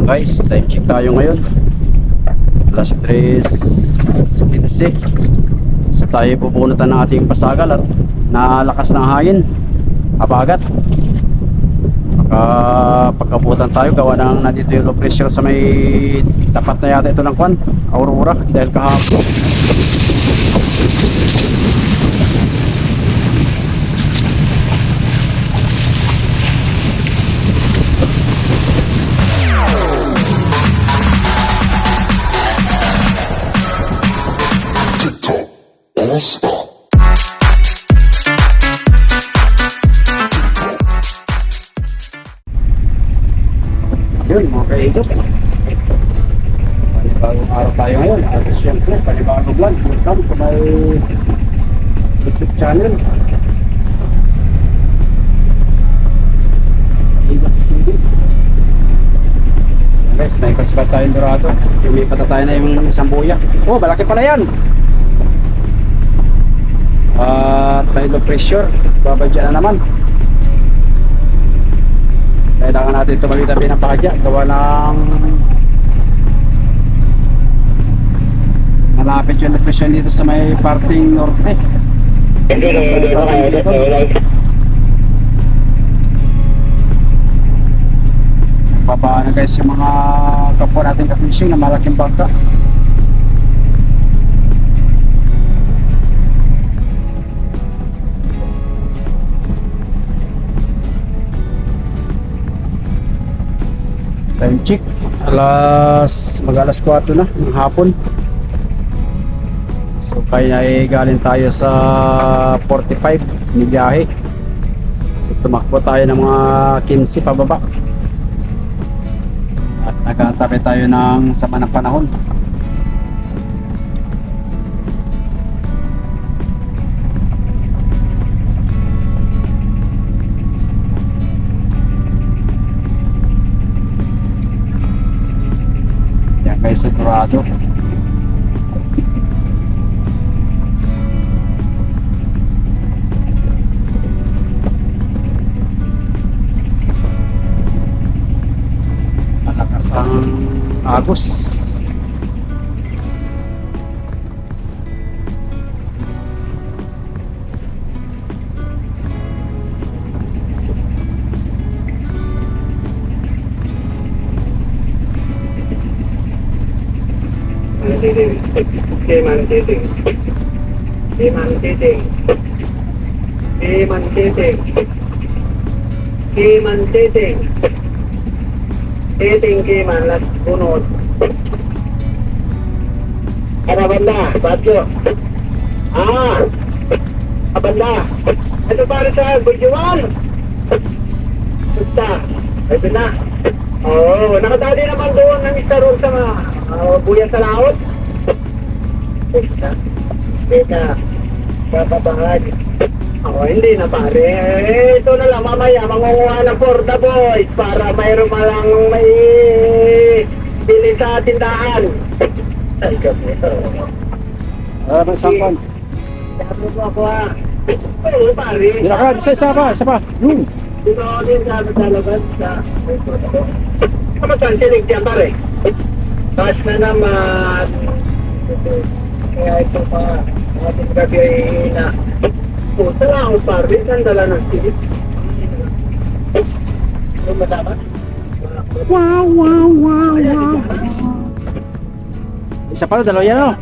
Guys, time check tayo ngayon. Alas 3:15. So tayo pupunutan ng ating pasagal at nalakas ng hangin. Habagat. Pagkabutan tayo gawa ng nandito yung low pressure sa may tapat na yata ito ng kwan, Aurora, dahil kahapon. Yun mga kaidok, panibagong araw tayo ngayon at siyempre panibagong vlog. Welcome to my YouTube channel, Idots TV. Guys, may kasibat tayong dorado. Lumipat na tayo na yung isang buya. Oh, malaki pala yan. At may low pressure, babadya na naman. Kailangan natin tumawid-tabi ng bahagya gawa ng malapit yung depresyon dito sa may parting norte. Babaan na guys yung mga kapwa natin ka-fishing na malaking bangka. Time check, mag-alas 4 na ng hapon. So kaya ay galing tayo sa 45 nibiyahe. So tumakbo tayo ng mga 15 pababa. At nagkatabi tayo ng sama ng panahon. Guys, sa Dorado. Malakas ang agos. Keman titing. Titing keman las bunot. Ada banda, Badyo. Banda. Ito para sa Bujuan. Basta. Ito na. Oh, nakatali naman doon ng isa ron sa buya sa laot. Teka, kapabahag. Hindi na pare. Ito na lang mamaya, mangunguha ng for the boys para mayroon malang may bili sa tindahan. Ay, kami ito. May sangkan. Sabi mo ako ha. Oo, pare. Dilakad, isa pa. Dito din sa labas sa kamutan sinig dyan pare. Taas na naman. Kaya ito pa ating gabi ay na puta lang ako pare. Sandala ng sinig. Ano malaman? Wow. Isa pa, dalawa yan, no?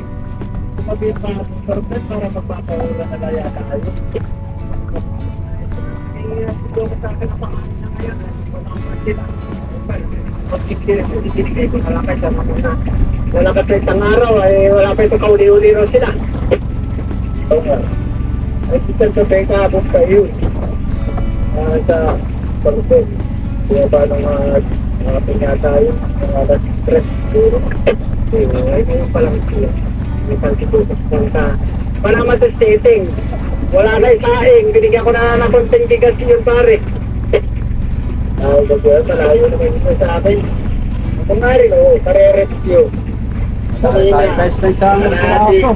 Tumabi pa perfect para magpapawala na laya tayo. Siguro sa akin ang pangalan na ngayon wala akong masila. Pagkikinig ko na lang kayo sa mga wala ka sa isang araw ay wala pa ito kauli-uli rin sila. Ay siya sa peka abog kayo sa pagkakot. Kaya ba nung mga pinya tayo mga alas 3 siguro ay ngayon pa lang sila may pagkitutos punta para masustating. Wala na isaing, binigyan ko na ng konting bigas yun pare. Ay, malayo naman ito sa akin. Kung nga rin, pare-rescue. Tayo guys na isang aso.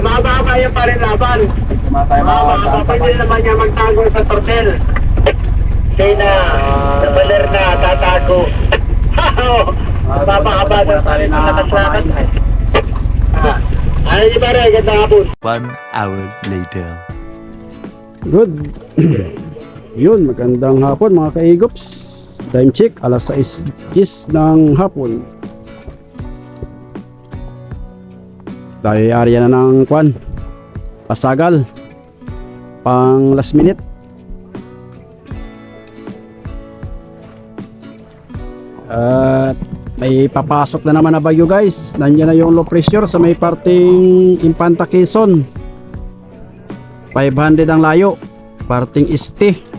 Mababa yan pa rin laban. Tumatay mga Pwede naman niya magtago sa tortel. Hindi na, sa baler na, tatago. Papakaba Muna tayo na lakad-lakad. pamain. Ano niyo pare, gandang hapon. 1 hour later. Good. Yun, magandang hapon mga kaigops. Time check, alas 6 ng hapon. Tayo na ng kwan. Pasagal. Pang last minute. At may papasok na naman na bagyo guys. Nandiyan na yung low pressure sa may parting Infanta Quezon. 500 ang layo. Parting este.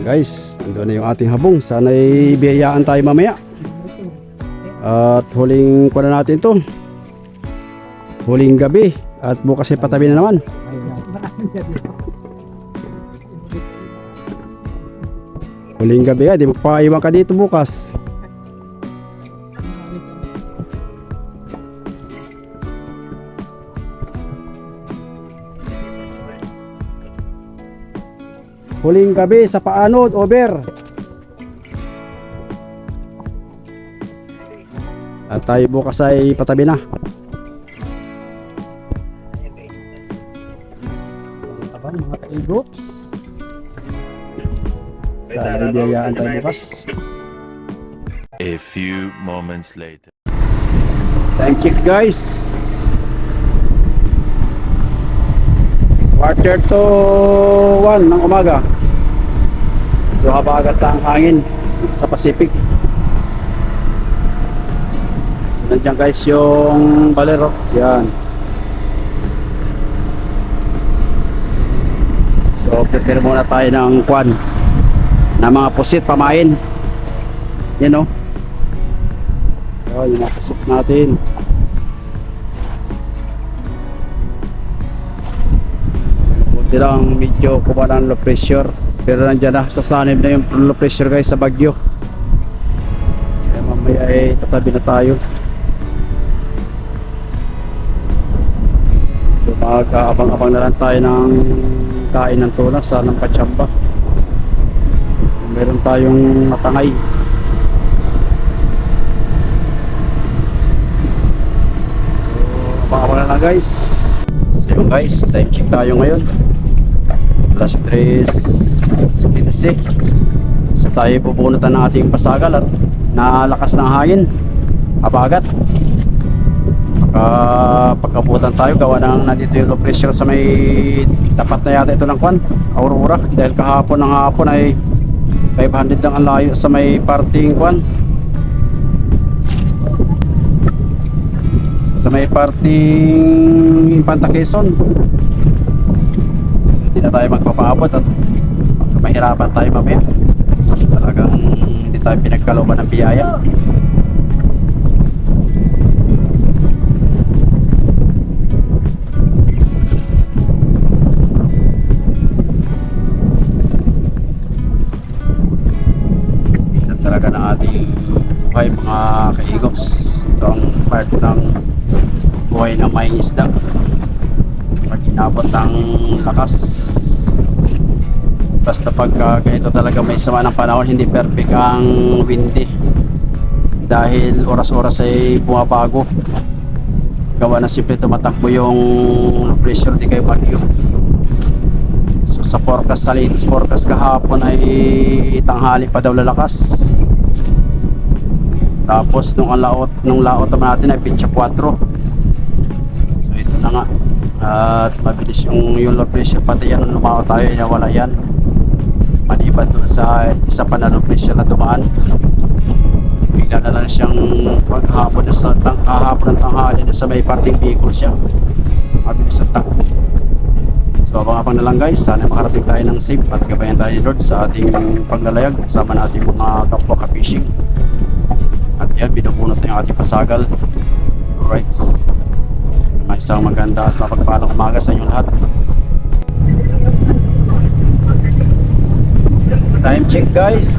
Guys, nandun na yung ating habong. Sana'y biyayaan tayo mamaya. At huling kuha na natin to. Huling gabi. At bukas ay patabi na naman. Huling gabi di magpaiwan ka dito bukas. Huling gabi sa Paanod, over. At tayo bukas ay patabi na. Abang mga ka-e-groups. Sana ibiyayaan tayo bukas. A few moments later. Thank you guys. Quarter to 1 ng umaga. So habagat ang hangin sa Pacific. Nandiyan guys yung Balero. Yan. So prepare muna tayo ng kwan na mga pusit pamain. Yan o. So yung mga pusit natin. Buti lang medyo kumana ng low pressure. Pero nandiyan na sa sanib na yung low pressure guys sa Bagyo. Kaya mamaya ay tatabi na tayo. Mag-aabang-abang na lang tayo ng kain ng tuna sa Nampachamba. Meron tayong matangay. So, abang-abang na lang guys. So yun guys, time check tayo ngayon. Alas 3:15. So tayo pupunutan ng ating pasagal at nalakas ng hangin. Habagat. Pagkabutan tayo gawa ng nandito yung low pressure sa may tapat na yata ito ng kwan Aurora, dahil kahapon ng hapon ay 500 lang ang layo sa may parting kwan, sa may parting Infanta Quezon. Hindi na tayo magpapaabot at mahirapan tayo mamaya. Talagang hindi tayo pinagkalooban ng biyaya. Talaga ng ating buhay mga kaigops. Ito ang part ng buhay ng may isda pag inabot ng lakas. Basta pagka ganito talaga may sama ng panahon, hindi perfect ang windy dahil oras-oras ay bumabago gawa na simple tumatakbo yung pressure di kayo bagyo. So sa forecast, sa latest forecast kahapon ay tanghali pa daw lalakas. Tapos nung laot naman natin ay pitsa 4. So ito na nga. At mabilis yung low pressure, pati yan lumao tayo, inawala yan. Maliban doon sa isa pa na low pressure na dumaan. Bigla na lang siyang paghapon na sa kahapon ng tanghali na sa may parting vehicle siya. Mabilis sa takbo. So abang-abang na lang guys, sana makarating tayo ng safe at gabayan tayo ni Lord sa ating paglalayag kasama natin mga kapwa ka-fishing. At yan, binubunot na yung ating pasagal. Alright, may isang maganda at mapagpalang umaga sa inyong lahat. Time check guys,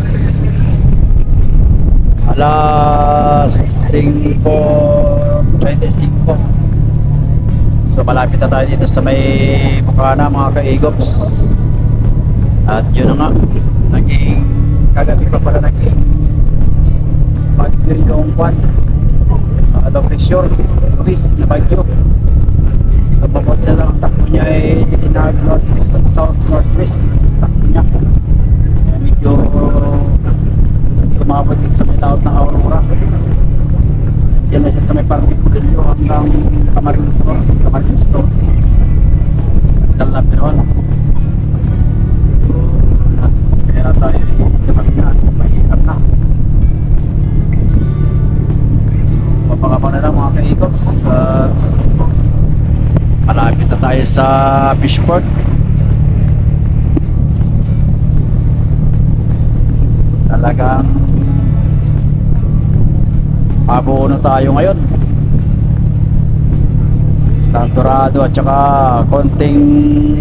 alas 5:25. So malapit na tayo dito sa may Bukana mga ka-igops. At yun na nga, naging kagabi pa pala naging bagyo yung kwan, low pressure twist na bagyo. So mabuti na lang ang takbo niya ay nag-northwest at south-northwest takbo niya. Kaya medyo hindi umabot din sa may laot ng Aurora. Diyan na siya sa may party Pudillo hanggang Camarines Norte. Sa Dalapiron. So, kaya tayo dapat na mahirap na. So, mapakapa na lang mga ka-igops. Malapit na tayo sa fishport. Talagang pabuno tayo ngayon sa Dorado at saka konting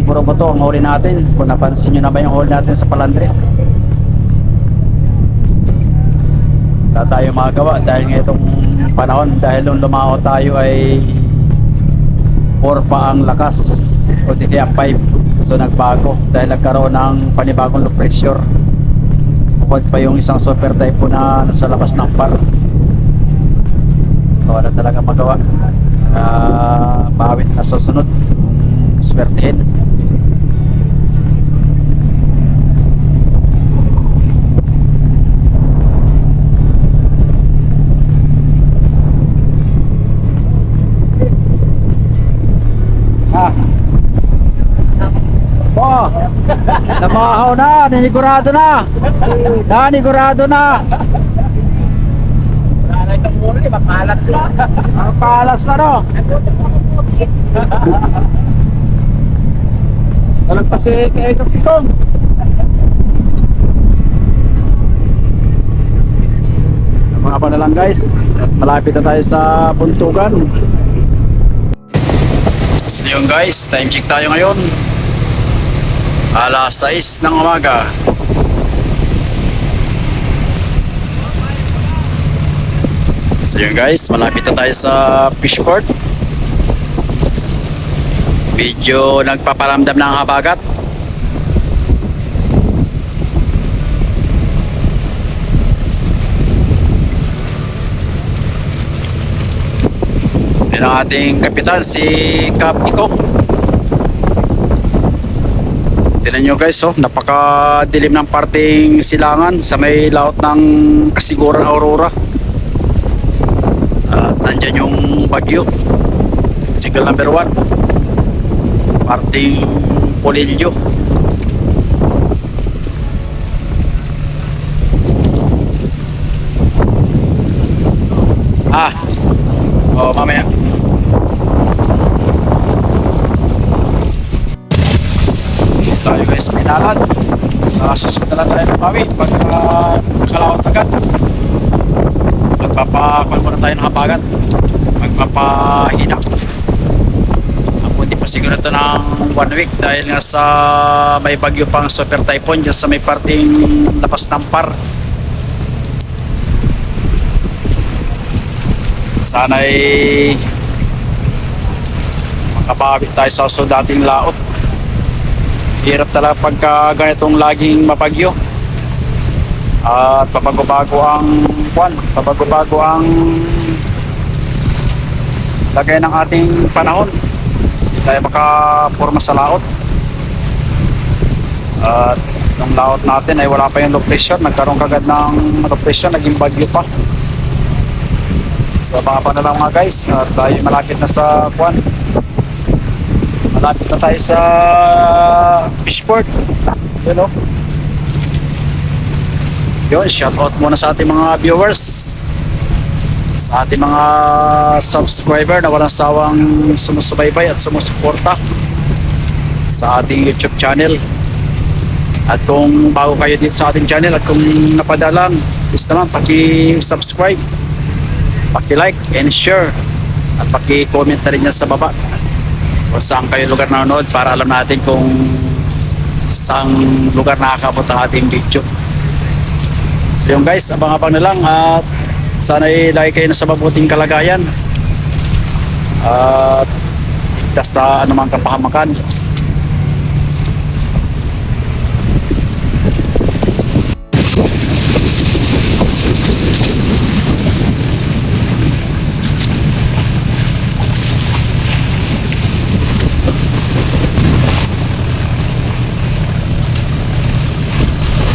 buroboto ang huli natin. Kung napansin nyo na ba yung huli natin sa Palandre, wala tayo magawa dahil ngayong panahon, dahil nung lumao tayo ay 4 pa ang lakas o di kaya 5. So nagbago dahil nagkaroon ng panibagong low pressure. Bukod pa yung isang super typhoon na nasa labas ng par. Wala talaga magawa. Bawit na susunod, swertehin. Namahaw na, nanigurado na. Nanigurado na. Makalas na. Makalas na no. Talag pa si Kaekap si Kong. Mga pa na lang guys. At malapit na tayo sa puntukan. So yun guys, time check tayo ngayon. Alas 6 ng umaga. So yun guys, malapit na tayo sa fishport. Medyo nagpaparamdam ng habagat. Yan ang ating kapitan, si Cap Iko. Tignan nyo guys, oh, napakadilim ng parting silangan sa may laot ng Kasiguran Aurora. At nandyan yung bagyo, signal number 1, parting Polillo. Mamaya tayo guys, pinalan sa susunod na tayo ng pawi pagka nakalawat agad. Magpapakuan muna tayo ng habagat, magpapahina. Hindi pa siguro ito ng 1 week dahil nga sa may bagyo pang super typhoon dyan sa may parting labas ng par. Sana'y makababit tayo sa dating laot. Hirap talaga pagka ganitong laging mapagyo. At pabago-bago ang lagay ng ating panahon. Hindi tayo makaporma sa laot. At yung laot natin ay wala pa yung low pressure. Nagkaroon kagad ng low pressure, naging bagyo pa. So abangan pa na lang mga guys, tayo malapit na sa Kwan. Malapit na tayo sa Fishport. You know? Yun, shout out muna sa ating mga viewers, sa ating mga subscriber na walang sawang sumusubaybay at sumusuporta sa ating YouTube channel. At kung bago kayo dito sa ating channel at kung napadalang, please naman paki-subscribe, paki-like and share, at paki-comment na rin yan sa baba kung saan kayo lugar nanonood para alam natin kung saan lugar nakakabot ang ating video. So yun guys, abang-abang na lang at sana'y lagi kayo nasa mabuting kalagayan at ligtas sa anumang kapahamakan.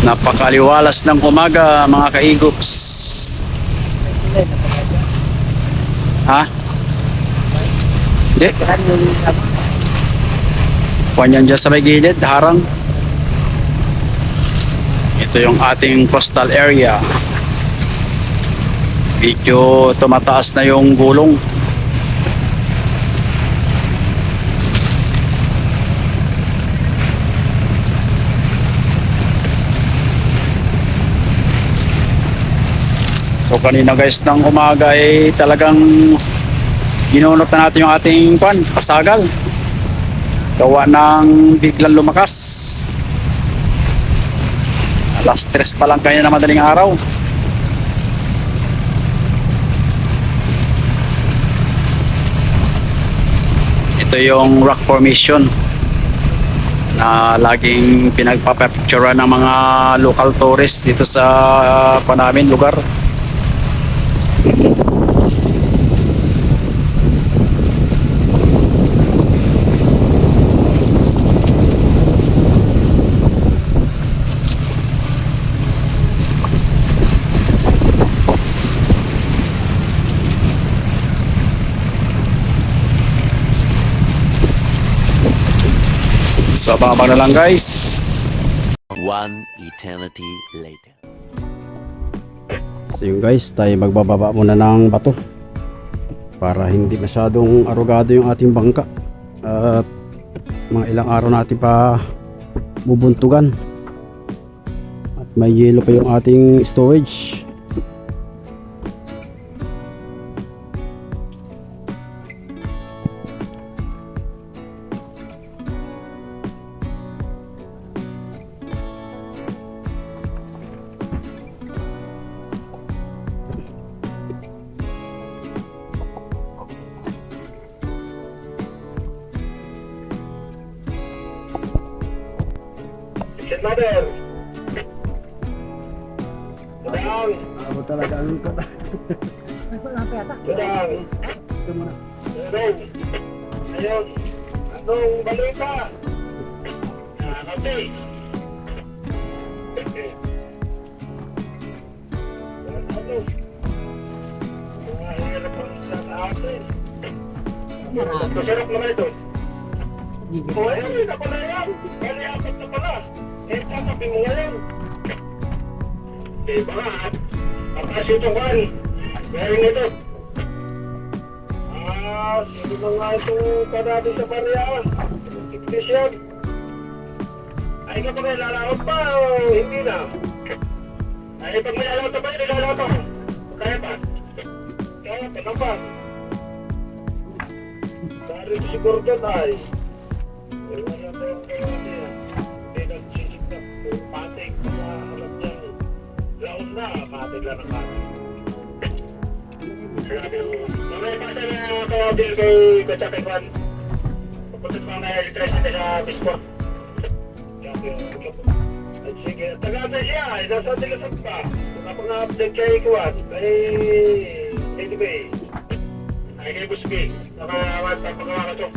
Napakaliwalas ng umaga mga kaigops. Ha? Hindi. Kuwan yan dyan sa may gilid, harang. Ito yung ating coastal area. Medyo tumataas na yung gulong. So kanina guys ng umaga ay talagang ginunot na natin yung ating pasagal. Gawa ng biglang lumakas. Alas 3 pa lang kaya na madaling araw. Ito yung rock formation na laging pinagpapapicturean ng mga local tourists dito sa namin lugar. So abang-abang na lang guys. One eternity later. So yun guys, tayo magbababa muna ng bato para hindi masyadong arugado yung ating bangka at mga ilang araw natin pa bubuntugan at may yelo pa yung ating storage. Jet Mother. Tudang. Ako talaga ang ikot. Tudang. Ito muna. Tudang. Ayun. Anong balita? Kasi. Ano? Hirap ang isang atin. Masarap naman ito. Oh, ayun, ito pala yan. Kaya apat na pala. Eh, sasabi mo ngayon. Eh, baka, pagkas ito kan. Galing ito. Sino na nga itong kanado sa barya? Technician. Ay, ka pa kayo lalaot pa o hindi na? Ay, pag may alaot na ba yun, ilalaot ako. Kaya pa? Kaya pa, ano pa? Dari si Gordon ay. Wala na tayong kaya niya. Hindi nagsisigap. Patik na alam niya. Laon na, patik lang ang patik. Mamaya pa sa mga kawabil kay Gatsakipan. Papunta sa mga electricity sa Bisport. Ay sige, taga-update siya. Ay, nasa tigasag pa. Nakapang-update kay Kuwan. Kay Lady Bay. Ay, kay Buski. Nakawan pa pagkakasok.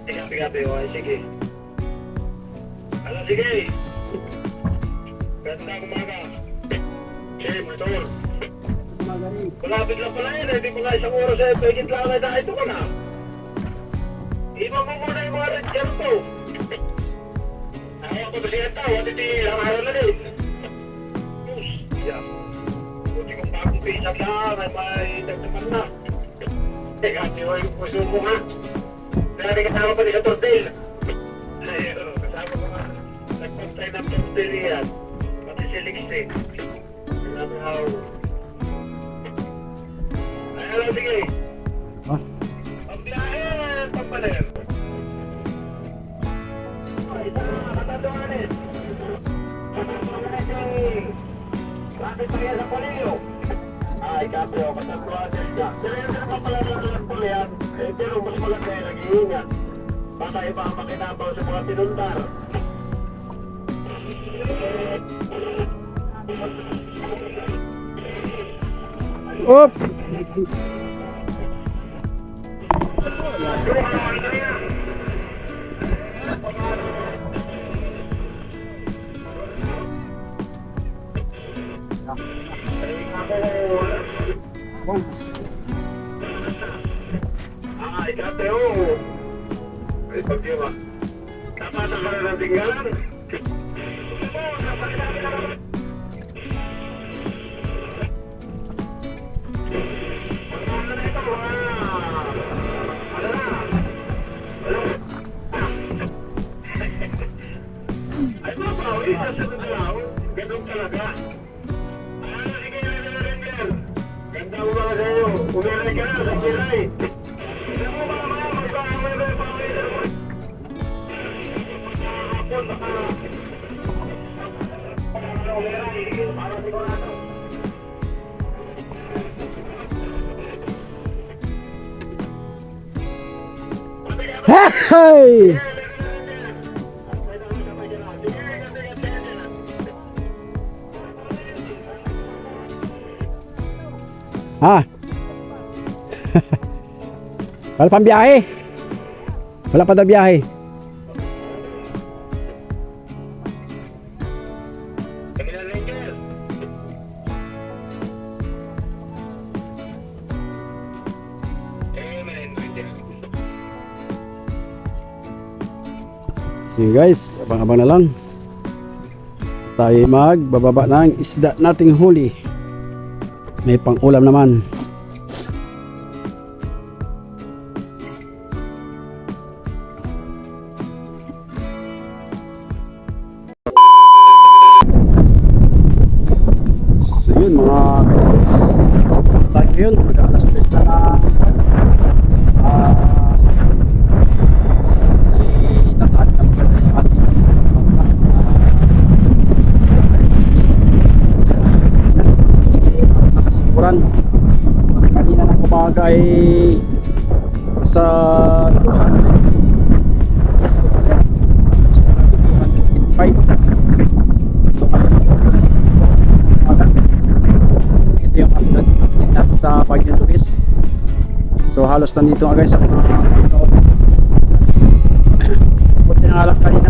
Tiga-tiga-tiga. Ay, sige. Ano, sige. Ganda umaga. Sige, motor. Malapit lang pala yun. Hindi mo nga isang oras ay pagkit lang na ito ka na. Iba mo muna yung mga red shirt to. Ayaw ko ba siya tao? At hindi lang araw na din. Diyos. Yeah. Buti kong bagong pisang lang. Ay may dagdaman na. Eh, kasi yung puso mo nga. Dahil kasama pa din sa Tordil. Ay, kasama ko nga. Nagpantay ng Tordil yan. Pati si Lixie. Sabi how. Ay, ano, sige. Ah, Ang biyahe, pampaler. Ay, katatuanin. Bakit pa yan sa Polillo? Ay, kapi ako katatuanin niya. Pero yun ka naman pala ng Polian. Eh, pero mas maganda yung nag-iingat. Baka iba ang makinabaw sa mga pinundar. op! Ay, kapi ako. Ay, pag-iwa. Dapat ang mga ng tinggalan. Ay, mabaw, isa sa nagalaw. Ganun talaga. Sige, Ranger. Ganda mo ba sa'yo? Umiray ka na, umiray. Alam mo ba naman, magpapamay ba yung pangailan mo? Hapon, baka... Umiray, para sigurado. Hey! Ha? Wala pang biyahe? Wala pa daw biyahe? Sige guys, abang-abang na lang. Tayo magbababa ng isda nating huli. May pang-ulam naman. So yun mga guys, tayo yun, mag-alas 3 na itataan ng ating nakasikuran. Kanina ng umaga ay sa 200. Yes, 200. 5. So, ito yung upload natin sa Bagyo Luis. So halos nandito nga guys ako buti na nga lang kanina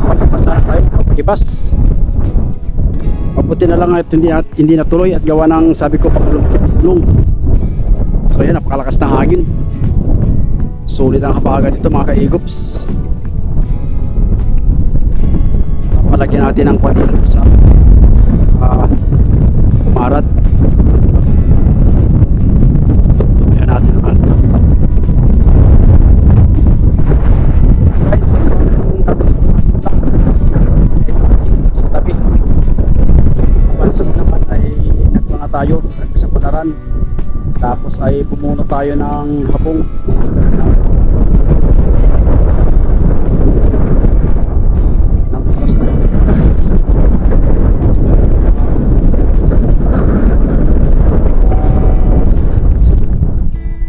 magpapasara tayo pag-ibas. Mabuti na lang at hindi natuloy at gawa ng sabi ko pagulong. So yan, napakalakas ng hangin. Sulit ang habagat dito mga ka-egops. Palagyan natin ang kwadilo sa marat. Yan natin naman. Guys, sa tabi. Pansok naman ay nagmanga tayo sa panaran. Tapos ay bumuno tayo ng habong.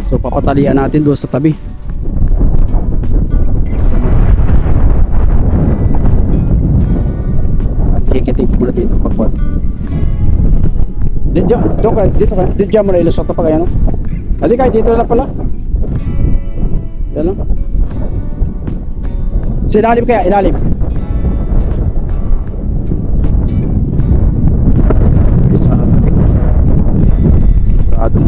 So papatalian natin doon sa tabi. At ikitin muna dito pagpad. Dito mo na ilusot pa kaya no? Adi kahit dito lang pala. Yan lang. Sa ilalim kaya, ilalim. Isa na tabi. Sigurado.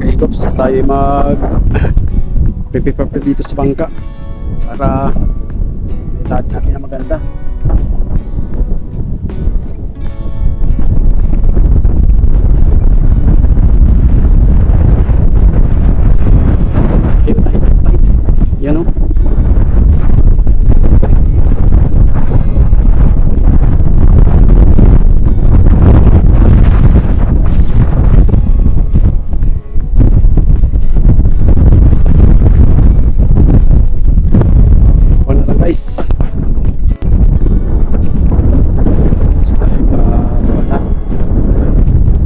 Egops, tayo mag prepare dito sa bangka para may lahat natin na maganda. Yan o. Guys,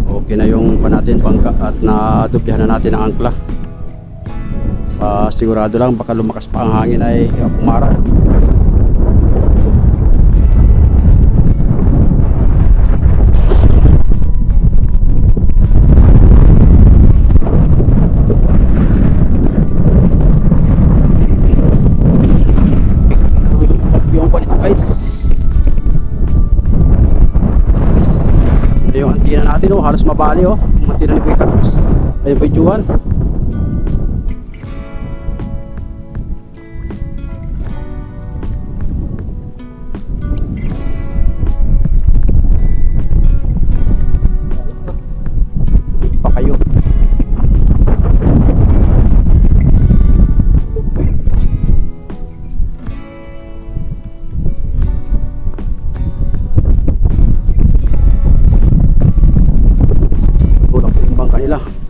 okay na yung natin bangka at nadubyahan na natin ang angkla. Sigurado lang baka lumakas pa ang hangin ay pumara. Yung antina natin halos mabali yung antina ni Kuya Carlos. Ayun po yung Juan. Pa kayo.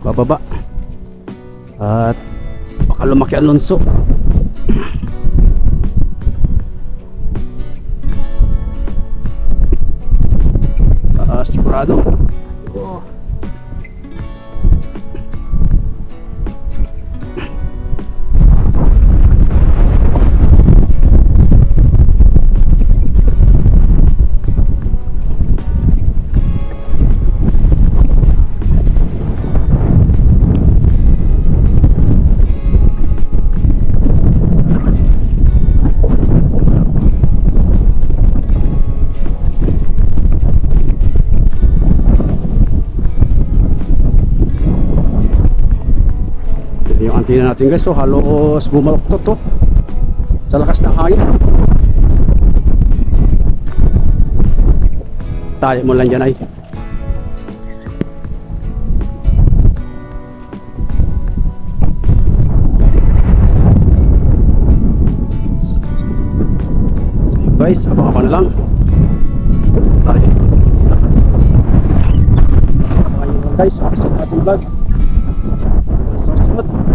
Bababa at baka lumaki ang lunso. Sigurado. Yung antina natin guys, so halos bumaloktot to sa lakas ng hangin. Tali mo lang dyan ay so guys, abang-abang na lang tali guys, sa ating vlog sa susunod.